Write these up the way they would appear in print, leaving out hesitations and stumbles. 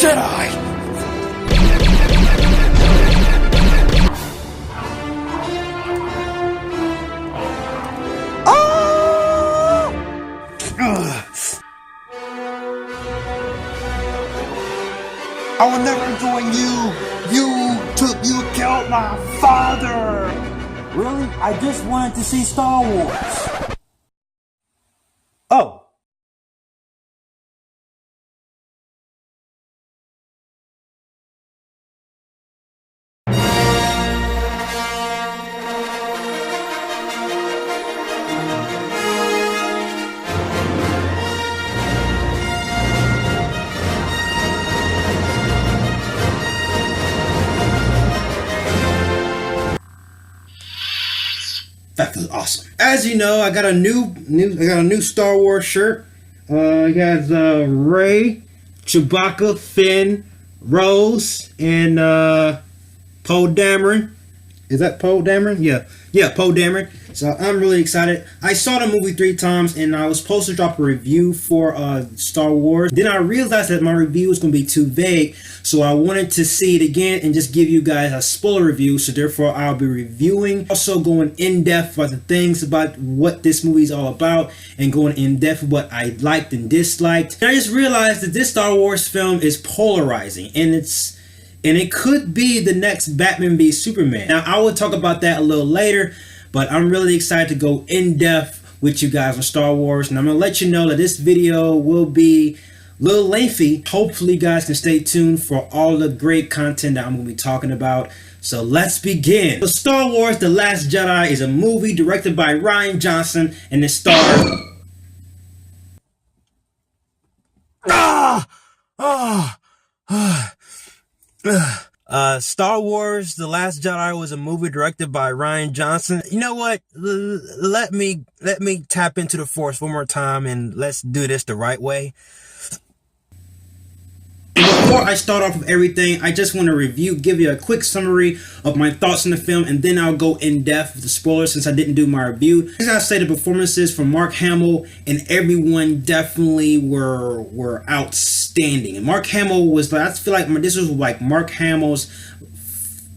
Jedi! I will never join you! You killed my father! Really? I just wanted to see Star Wars. Oh. That was awesome. As you know, I got a new Star Wars shirt. It has Rey, Chewbacca, Finn, Rose, and Poe Dameron. Is that Poe Dameron? Yeah, Poe Dameron. So I'm really excited. I saw the movie 3 times, and I was supposed to drop a review for Star Wars. Then I realized that my review was going to be too vague, so I wanted to see it again and just give you guys a spoiler review. So therefore, I'll be reviewing, also going in depth about the things about what this movie is all about, and going in depth what I liked and disliked. And I just realized that this Star Wars film is polarizing, and it could be the next Batman v Superman. Now, I will talk about that a little later, but I'm really excited to go in depth with you guys on Star Wars. And I'm going to let you know that this video will be a little lengthy. Hopefully, you guys can stay tuned for all the great content that I'm going to be talking about. So let's begin. So Star Wars The Last Jedi is a movie directed by Rian Johnson, and it stars... Star Wars The Last Jedi was a movie directed by Rian Johnson. You know what? Let me tap into the Force one more time, and let's do this the right way. Before I start off with everything, I just want to give you a quick summary of my thoughts on the film, and then I'll go in depth with the spoilers since I didn't do my review. As I say, the performances from Mark Hamill and everyone definitely were outstanding. And Mark Hamill was, I feel like this was like Mark Hamill's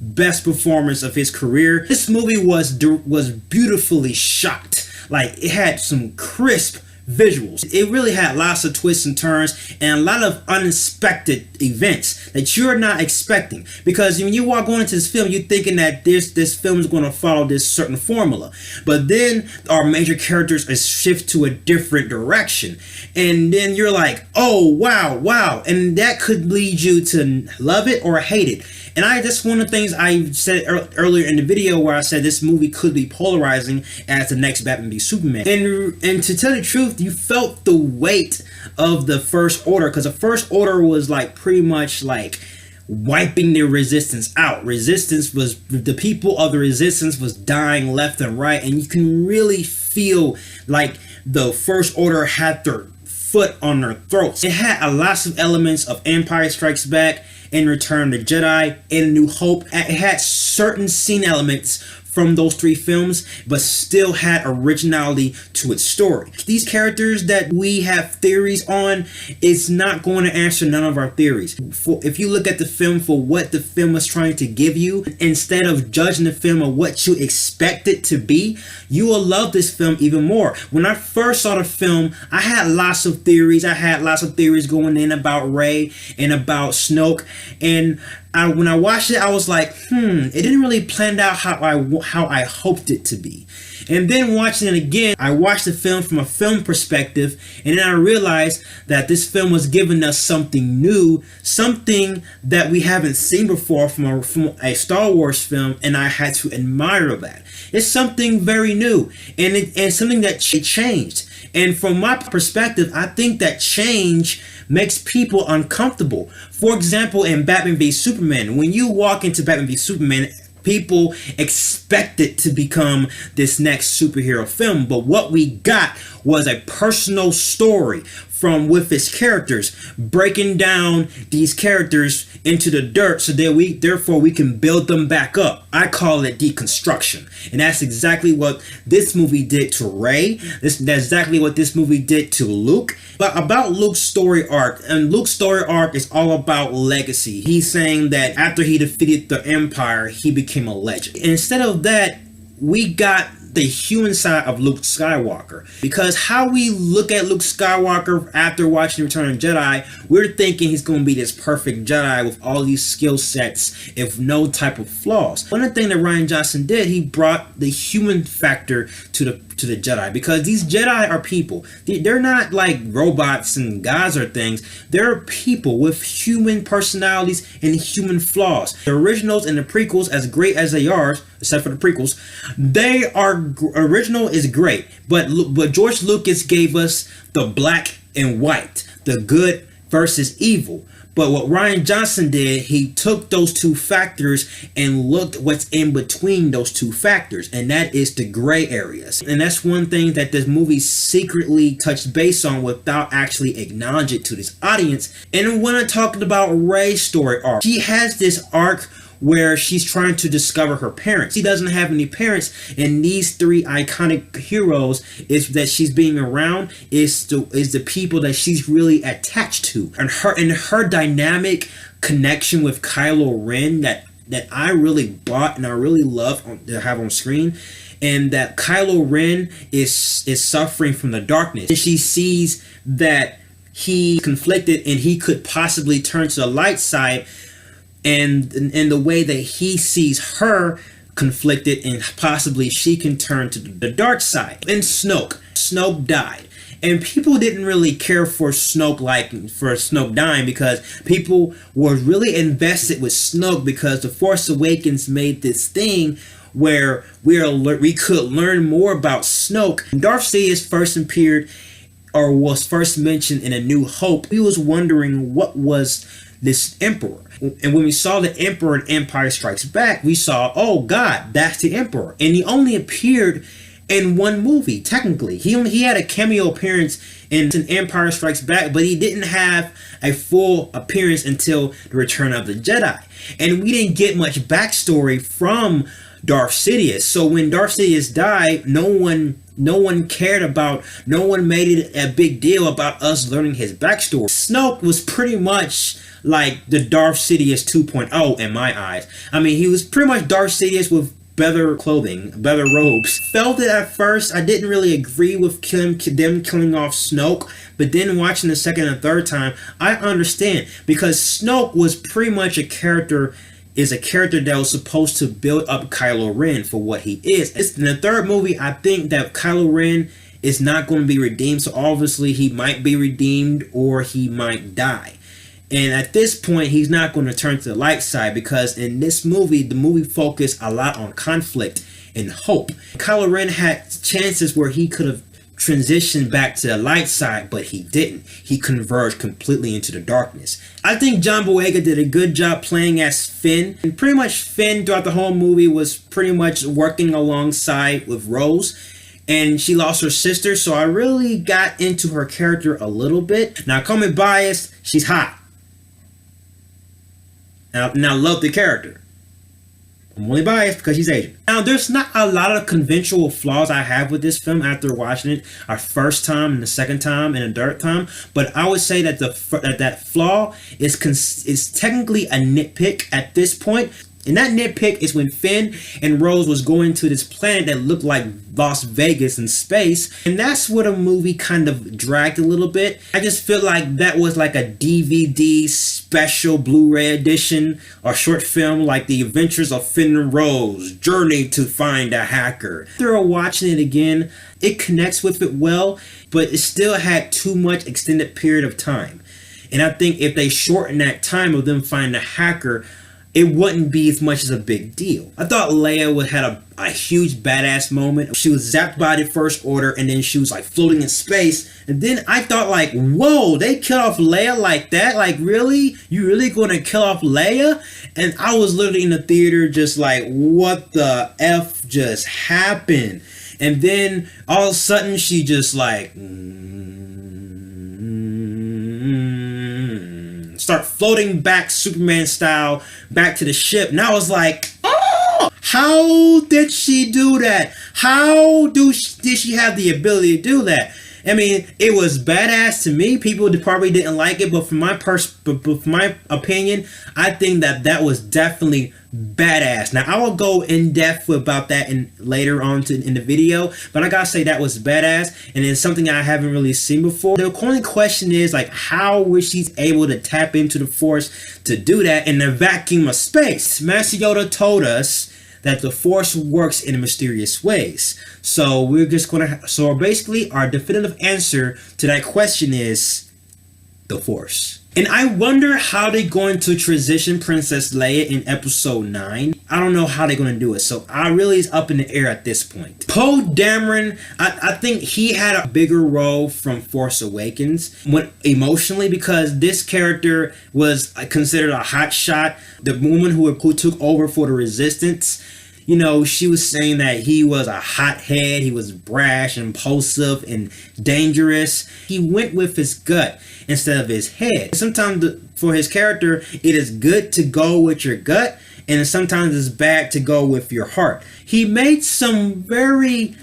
best performance of his career. This movie was beautifully shot. Like, it had some crisp visuals. It really had lots of twists and turns and a lot of unexpected events that you're not expecting, because when you are going into this film, you're thinking that this film is going to follow this certain formula, but then our major characters is shift to a different direction, and then you're like, oh wow, and that could lead you to love it or hate it. And that's one of the things I said earlier in the video, where I said this movie could be polarizing as the next Batman v Superman. And to tell the truth, you felt the weight of the First Order, because the First Order was like pretty much like wiping the Resistance out. The people of the Resistance was dying left and right, and you can really feel like the First Order had their foot on their throats. It had a lot of elements of Empire Strikes Back, In Return of the Jedi, and New Hope. It had certain scene elements from those 3 films, but still had originality to its story. These characters that we have theories on, it's not going to answer none of our theories. If you look at the film for what the film was trying to give you, instead of judging the film on what you expect it to be, you will love this film even more. When I first saw the film, I had lots of theories. I had lots of theories going in about Rey and about Snoke, and when I watched it, I was like, it didn't really plan out how I hoped it to be. And then watching it again, I watched the film from a film perspective, and then I realized that this film was giving us something new, something that we haven't seen before from a Star Wars film, and I had to admire that. It's something very new, and something that changed. And from my perspective, I think that change makes people uncomfortable. For example, in Batman v Superman, when you walk into Batman v Superman, people expect it to become this next superhero film, but what we got was a personal story from with its characters, breaking down these characters into the dirt so that we can build them back up. I call it deconstruction, and that's exactly what this movie did to Rey. That's exactly what this movie did to Luke. But about Luke's story arc, and Luke's story arc is all about legacy. He's saying that after he defeated the Empire, he became a legend. And instead of that, we got the human side of Luke Skywalker, because how we look at Luke Skywalker after watching Return of the Jedi, we're thinking he's going to be this perfect Jedi with all these skill sets with no type of flaws. One of the things that Rian Johnson did, he brought the human factor to the Jedi, because these Jedi are people. They're not like robots and gods or things. They're people with human personalities and human flaws. The originals and the prequels, as great as they are, except for the prequels, they are original is great, but George Lucas gave us the black and white, the good versus evil. But what Rian Johnson did, he took those two factors and looked what's in between those two factors, and that is the gray areas. And that's one thing that this movie secretly touched base on without actually acknowledging it to this audience. And when I'm talking about Rey's story arc, she has this arc where she's trying to discover her parents. She doesn't have any parents, and these three iconic heroes is that she's being around is the people that she's really attached to, and her dynamic connection with Kylo Ren that I really bought and I really love to have on screen. And that Kylo Ren is suffering from the darkness, and she sees that he conflicted and he could possibly turn to the light side. And the way that he sees her conflicted, and possibly she can turn to the dark side. And Snoke died, and people didn't really care for Snoke dying, because people were really invested with Snoke, because The Force Awakens made this thing where we could learn more about Snoke. Darth Sidious first appeared, or was first mentioned in A New Hope. We was wondering what was this Emperor. And when we saw the Emperor in Empire Strikes Back, we saw, oh God, that's the Emperor. And he only appeared in one movie, technically. He had a cameo appearance in Empire Strikes Back, but he didn't have a full appearance until the Return of the Jedi. And we didn't get much backstory from Darth Sidious. So when Darth Sidious died, no one cared about, no one made it a big deal about us learning his backstory. Snoke was pretty much like the Darth Sidious 2.0 in my eyes. I mean, he was pretty much Darth Sidious with better clothing, better robes. Felt it at first. I didn't really agree with them killing off Snoke, but then watching the second and third time, I understand, because Snoke was pretty much a character that was supposed to build up Kylo Ren for what he is. In the third movie, I think that Kylo Ren is not going to be redeemed, so obviously he might be redeemed or he might die. And at this point, he's not going to turn to the light side, because in this movie, the movie focused a lot on conflict and hope. Kylo Ren had chances where he could have transitioned back to the light side, but he didn't. He converged completely into the darkness. I think John Boyega did a good job playing as Finn. And pretty much Finn throughout the whole movie was pretty much working alongside with Rose. And she lost her sister, so I really got into her character a little bit. Now, call me biased, she's hot. And I love the character. I'm only biased because she's Asian. Now, there's not a lot of conventional flaws I have with this film after watching it a first time and the second time and the third time, but I would say that that flaw is technically a nitpick at this point. And that nitpick is when Finn and Rose was going to this planet that looked like Las Vegas in space. And that's where the movie kind of dragged a little bit. I just feel like that was like a DVD special Blu-ray edition or short film, like The Adventures of Finn and Rose, Journey to Find a Hacker. After watching it again, it connects with it well, but it still had too much extended period of time. And I think if they shorten that time of them finding a hacker, it wouldn't be as much as a big deal. I thought Leia had a huge badass moment. She was zapped by the First Order, and then she was like floating in space. And then I thought like, whoa, they killed off Leia like that? Like, really? You really gonna kill off Leia? And I was literally in the theater just like, what the F just happened? And then all of a sudden she just like, start floating back Superman style back to the ship. And I was like, oh, how did she do that? Did she have the ability to do that? I mean, it was badass to me. People probably didn't like it, but from my opinion, I think that was definitely badass. Now, I will go in depth about that later on in the video, but I gotta say that was badass, and it's something I haven't really seen before. The only question is, like, how was she able to tap into the Force to do that in the vacuum of space? Master Yoda told us that the Force works in mysterious ways. So we're just so basically our definitive answer to that question is the Force. And I wonder how they're going to transition Princess Leia in episode 9. I don't know how they're going to do it. So I really is up in the air at this point. Poe Dameron, I think he had a bigger role from Force Awakens emotionally, because this character was considered a hot shot. The woman who took over for the Resistance, you know, she was saying that he was a hothead, he was brash, impulsive, and dangerous. He went with his gut instead of his head. Sometimes for his character, it is good to go with your gut, and sometimes it's bad to go with your heart. He made some very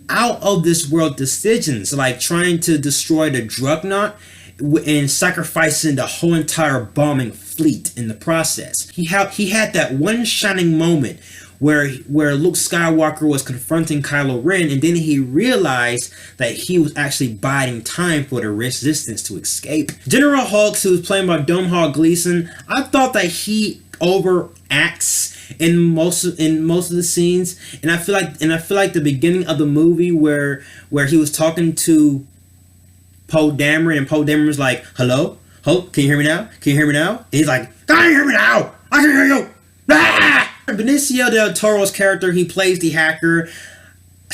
out of this world decisions, like trying to destroy the Dreadnought and sacrificing the whole entire bombing fleet in the process. He had that one shining moment where Luke Skywalker was confronting Kylo Ren, and then he realized that he was actually biding time for the Resistance to escape. General Hux, who was played by Domhnall Gleeson, I thought that he overacts in most of the scenes, and I feel like the beginning of the movie where he was talking to Poe Dameron, and Poe Dameron was like, "Hello, Hope, can you hear me now? Can you hear me now?" And he's like, "Can you hear me now? I can hear you." Ah! Benicio del Toro's character, he plays the hacker.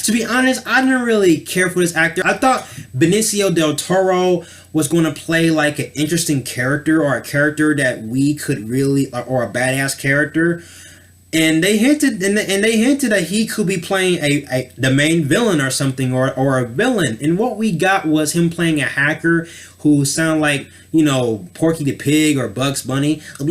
To be honest, I didn't really care for this actor. I thought Benicio del Toro was going to play like an interesting character, or a character that we could really, or a badass character. And they hinted, that he could be playing the main villain or something, or a villain. And what we got was him playing a hacker who sounded like, you know, Porky the Pig or Bugs Bunny. That's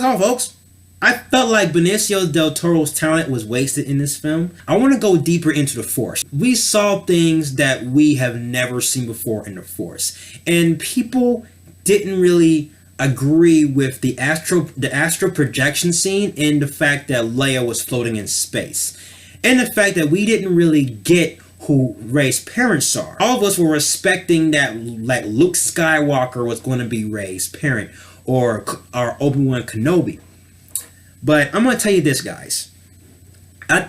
all, folks. I felt like Benicio del Toro's talent was wasted in this film. I want to go deeper into the Force. We saw things that we have never seen before in the Force, and people didn't really agree with the astral projection scene, and the fact that Leia was floating in space, and the fact that we didn't really get who Rey's parents are. All of us were respecting that, like, Luke Skywalker was going to be Rey's parent, or Obi-Wan Kenobi. But I'm going to tell you this, guys. I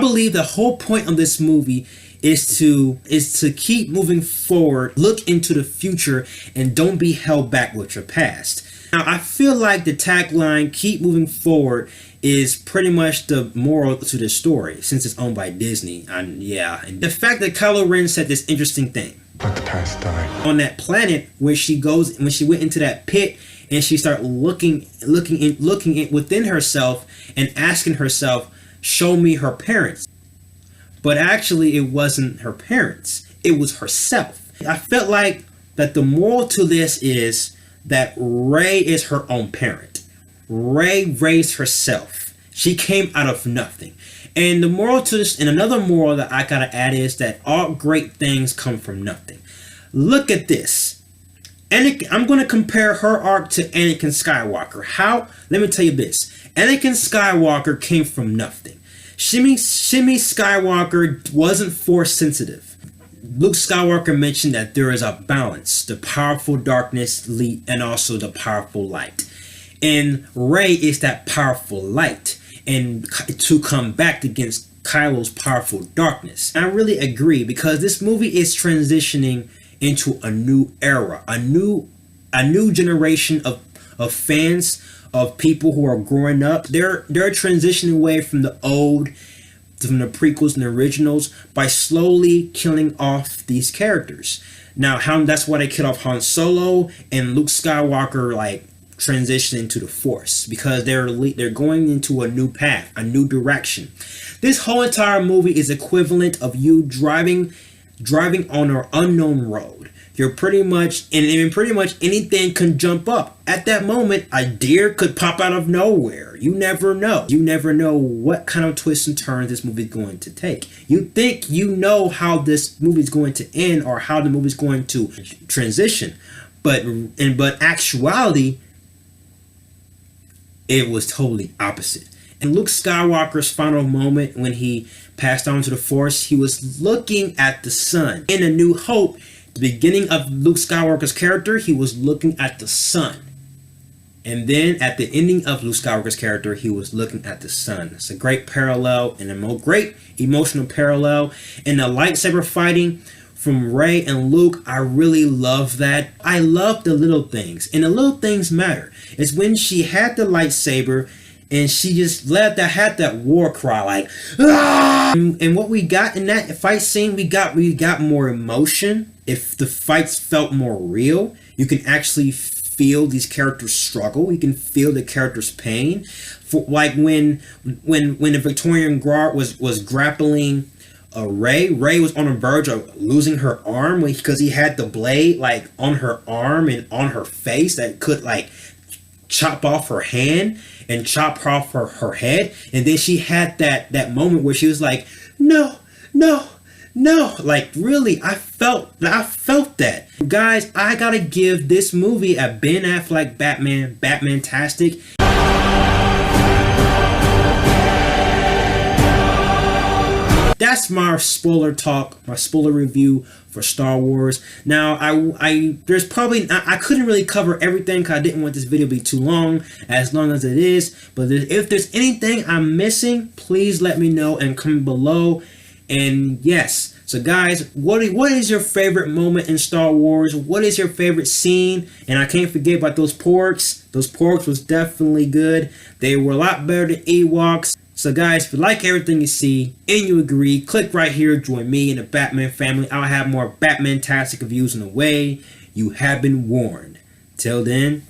believe the whole point of this movie is to keep moving forward, look into the future, and don't be held back with your past. Now, I feel like the tagline, keep moving forward, is pretty much the moral to the story, since it's owned by Disney. And the fact that Kylo Ren said this interesting thing. Let the past die. On that planet, when she went into that pit, and she started looking within herself and asking herself, show me her parents. But actually, it wasn't her parents. It was herself. I felt like that the moral to this is that Rey is her own parent. Rey raised herself. She came out of nothing. And the moral to this, and another moral that I gotta add, is that all great things come from nothing. Look at this. I'm going to compare her arc to Anakin Skywalker. How? Let me tell you this. Anakin Skywalker came from nothing. Shimmy Skywalker wasn't Force sensitive. Luke Skywalker mentioned that there is a balance, the powerful darkness and also the powerful light. And Rey is that powerful light, and to come back against Kylo's powerful darkness. I really agree, because this movie is transitioning into a new era, a new generation of fans, of people who are growing up. They're transitioning away from the prequels and the originals by slowly killing off these characters. Now, that's why they killed off Han Solo and Luke Skywalker, like, transitioning to the Force, because they're going into a new path, a new direction. This whole entire movie is equivalent of you driving driving on an unknown road. You're pretty much, and pretty much anything can jump up. At that moment, a deer could pop out of nowhere. You never know. You never know what kind of twists and turns this movie is going to take. You think you know how this movie is going to end or how the movie is going to transition, but actuality, it was totally opposite. In Luke Skywalker's final moment when he passed on to the Force, he was looking at the sun. In A New Hope, the beginning of Luke Skywalker's character, he was looking at the sun. And then at the ending of Luke Skywalker's character, he was looking at the sun. It's a great parallel and a great emotional parallel. In the lightsaber fighting from Rey and Luke, I really love that. I love the little things, and the little things matter. It's when she had the lightsaber and she just had that war cry like, ah! And what we got in that fight scene, we got more emotion. If the fights felt more real, you can actually feel these characters struggle. You can feel the characters' pain. For like when the Victorian Guard was grappling Rey was on the verge of losing her arm because he had the blade like on her arm and on her face that could like chop off her hand and chop off her head. And then she had that moment where she was like, no, like really, I felt that. Guys, I gotta give this movie a Ben Affleck Batman-tastic. That's my spoiler talk, my spoiler review for Star Wars. Now, I couldn't really cover everything because I didn't want this video to be too long as it is. But if there's anything I'm missing, please let me know and comment below. And yes, so guys, what is your favorite moment in Star Wars? What is your favorite scene? And I can't forget about those porks. Those porks was definitely good. They were a lot better than Ewoks. So guys, if you like everything you see and you agree, click right here, join me in the Batman family. I'll have more Batman-tastic reviews on the way. You have been warned. Till then,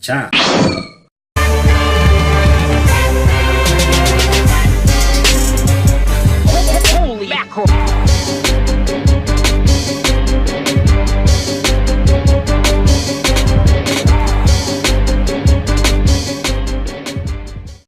ciao.